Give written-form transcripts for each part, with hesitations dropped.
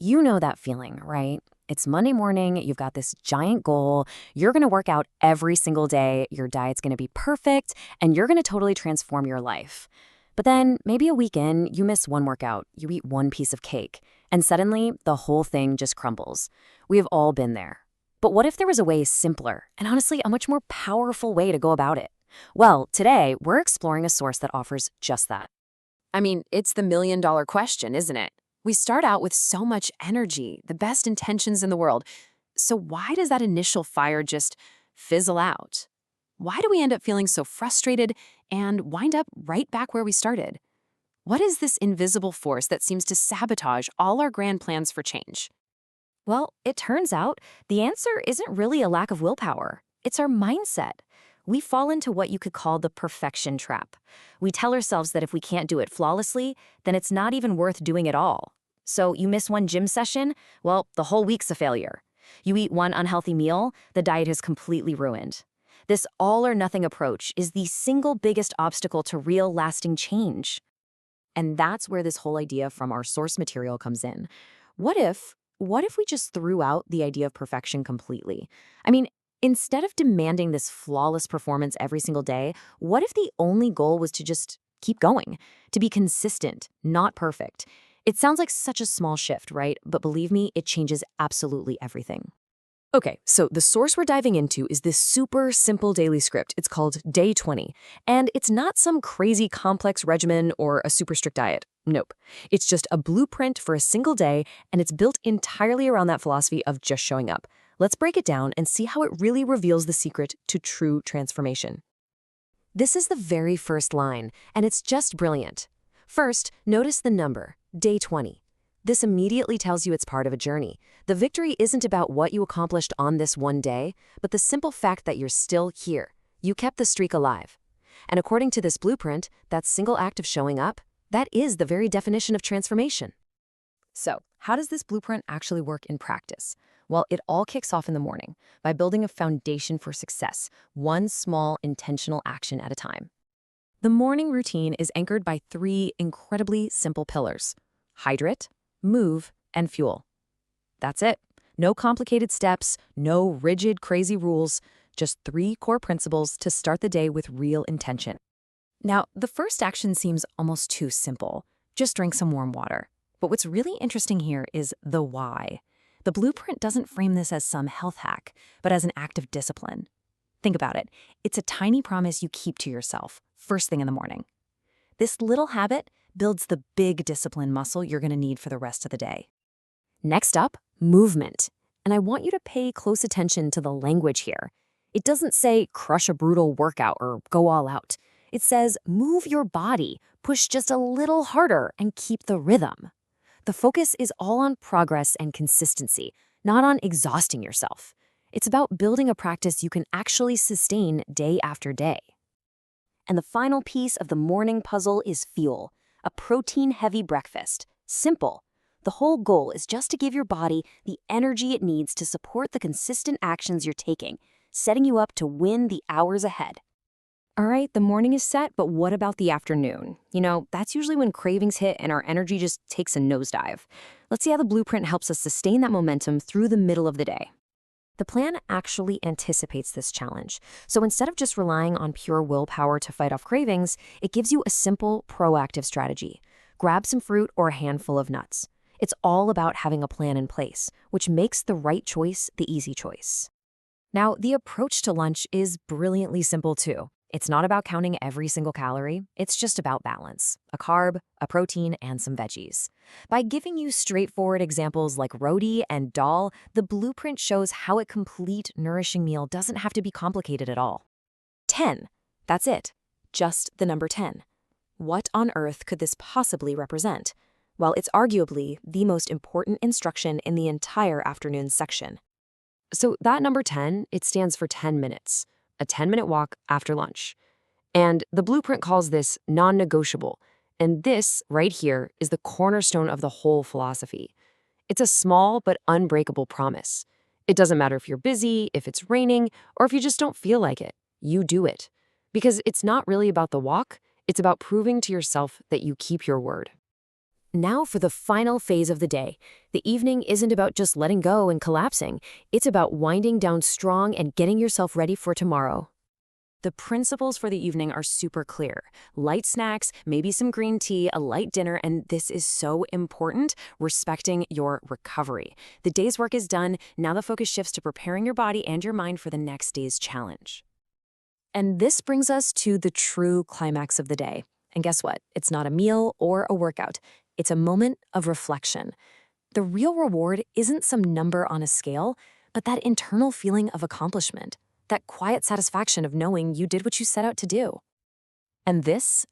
You know that feeling, right? It's Monday morning, you've got this giant goal, you're gonna work out every single day, your diet's gonna be perfect, and you're gonna totally transform your life. But then, maybe a week in, you miss one workout, you eat one piece of cake, and suddenly the whole thing just crumbles. We have all been there. But what if there was a way simpler, and honestly, a much more powerful way to go about it? Well, today, we're exploring a source that offers just that. I mean, it's the million-dollar question, isn't it? We start out with so much energy, the best intentions in the world. So why does that initial fire just fizzle out? Why do we end up feeling so frustrated and wind up right back where we started? What is this invisible force that seems to sabotage all our grand plans for change? Well, it turns out the answer isn't really a lack of willpower. It's our mindset. We fall into what you could call the perfection trap. We tell ourselves that if we can't do it flawlessly, then it's not even worth doing at all. So you miss one gym session, well, the whole week's a failure. You eat one unhealthy meal, the diet is completely ruined. This all or nothing approach is the single biggest obstacle to real lasting change. And that's where this whole idea from our source material comes in. What if, what if we just threw out the idea of perfection completely? I mean, instead of demanding this flawless performance every single day, what if the only goal was to just keep going, to be consistent, not perfect? It sounds like such a small shift, right? But believe me, it changes absolutely everything. Okay, so the source we're diving into is this super simple daily script. It's called Day 20, and it's not some crazy complex regimen or a super strict diet. Nope. It's just a blueprint for a single day, and it's built entirely around that philosophy of just showing up. Let's break it down and see how it really reveals the secret to true transformation. This is the very first line, and it's just brilliant. First, notice the number, Day 20. This immediately tells you it's part of a journey. The victory isn't about what you accomplished on this one day, but the simple fact that you're still here. You kept the streak alive. And according to this blueprint, that single act of showing up, that is the very definition of transformation. So, how does this blueprint actually work in practice? Well, it all kicks off in the morning by building a foundation for success, one small intentional action at a time. The morning routine is anchored by three incredibly simple pillars: hydrate, move, and fuel. That's it. No complicated steps, no rigid, crazy rules, just three core principles to start the day with real intention. Now, the first action seems almost too simple. Just drink some warm water. But what's really interesting here is the why. The blueprint doesn't frame this as some health hack, but as an act of discipline. Think about it. It's a tiny promise you keep to yourself, first thing in the morning. This little habit builds the big discipline muscle you're going to need for the rest of the day. Next up, movement. And I want you to pay close attention to the language here. It doesn't say crush a brutal workout or go all out. It says move your body, push just a little harder, and keep the rhythm. The focus is all on progress and consistency, not on exhausting yourself. It's about building a practice you can actually sustain day after day. And the final piece of the morning puzzle is fuel. A protein-heavy breakfast. Simple. The whole goal is just to give your body the energy it needs to support the consistent actions you're taking, setting you up to win the hours ahead. All right, the morning is set, but what about the afternoon? You know, that's usually when cravings hit and our energy just takes a nosedive. Let's see how the blueprint helps us sustain that momentum through the middle of the day. The plan actually anticipates this challenge. So instead of just relying on pure willpower to fight off cravings, it gives you a simple, proactive strategy. Grab some fruit or a handful of nuts. It's all about having a plan in place, which makes the right choice the easy choice. Now, the approach to lunch is brilliantly simple too. It's not about counting every single calorie, it's just about balance. A carb, a protein, and some veggies. By giving you straightforward examples like roti and dal, the blueprint shows how a complete, nourishing meal doesn't have to be complicated at all. 10. That's it. Just the number 10. What on earth could this possibly represent? Well, it's arguably the most important instruction in the entire afternoon section. So that number 10, it stands for 10 minutes. A 10-minute walk after lunch. And the blueprint calls this non-negotiable. And this, right here, is the cornerstone of the whole philosophy. It's a small but unbreakable promise. It doesn't matter if you're busy, if it's raining, or if you just don't feel like it. You do it. Because it's not really about the walk, it's about proving to yourself that you keep your word. Now for the final phase of the day. The evening isn't about just letting go and collapsing. It's about winding down strong and getting yourself ready for tomorrow. The principles for the evening are super clear. Light snacks, maybe some green tea, a light dinner, and this is so important, respecting your recovery. The day's work is done. Now the focus shifts to preparing your body and your mind for the next day's challenge. And this brings us to the true climax of the day. And guess what? It's not a meal or a workout. It's a moment of reflection. The real reward isn't some number on a scale, but that internal feeling of accomplishment, that quiet satisfaction of knowing you did what you set out to do. And this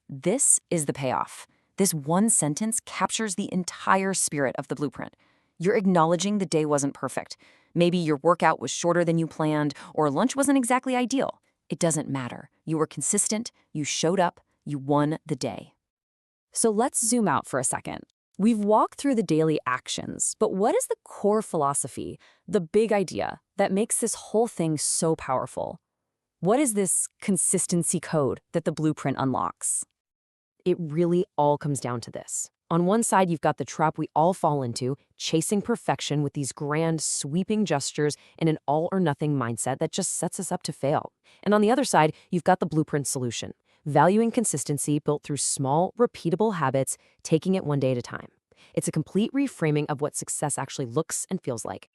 is the payoff. This one sentence captures the entire spirit of the blueprint. You're acknowledging the day wasn't perfect. Maybe your workout was shorter than you planned, or lunch wasn't exactly ideal. It doesn't matter. You were consistent, you showed up, you won the day. So let's zoom out for a second. We've walked through the daily actions, but what is the core philosophy, the big idea that makes this whole thing so powerful? What is this consistency code that the blueprint unlocks? It really all comes down to this. On one side, you've got the trap we all fall into, chasing perfection with these grand, sweeping gestures and an all-or-nothing mindset that just sets us up to fail. And on the other side, you've got the blueprint solution, valuing consistency built through small, repeatable habits, taking it one day at a time. It's a complete reframing of what success actually looks and feels like.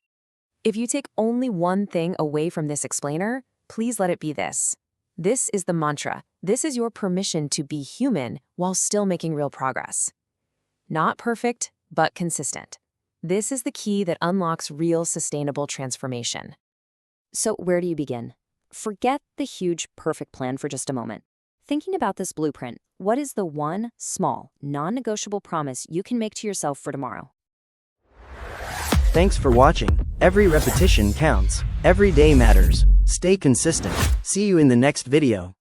If you take only one thing away from this explainer, please let it be this. This is the mantra. This is your permission to be human while still making real progress. Not perfect, but consistent. This is the key that unlocks real sustainable transformation. So where do you begin? Forget the huge, perfect plan for just a moment. Thinking about this blueprint, what is the one small, non-negotiable promise you can make to yourself for tomorrow? Thanks for watching. Every repetition counts. Every day matters. Stay consistent. See you in the next video.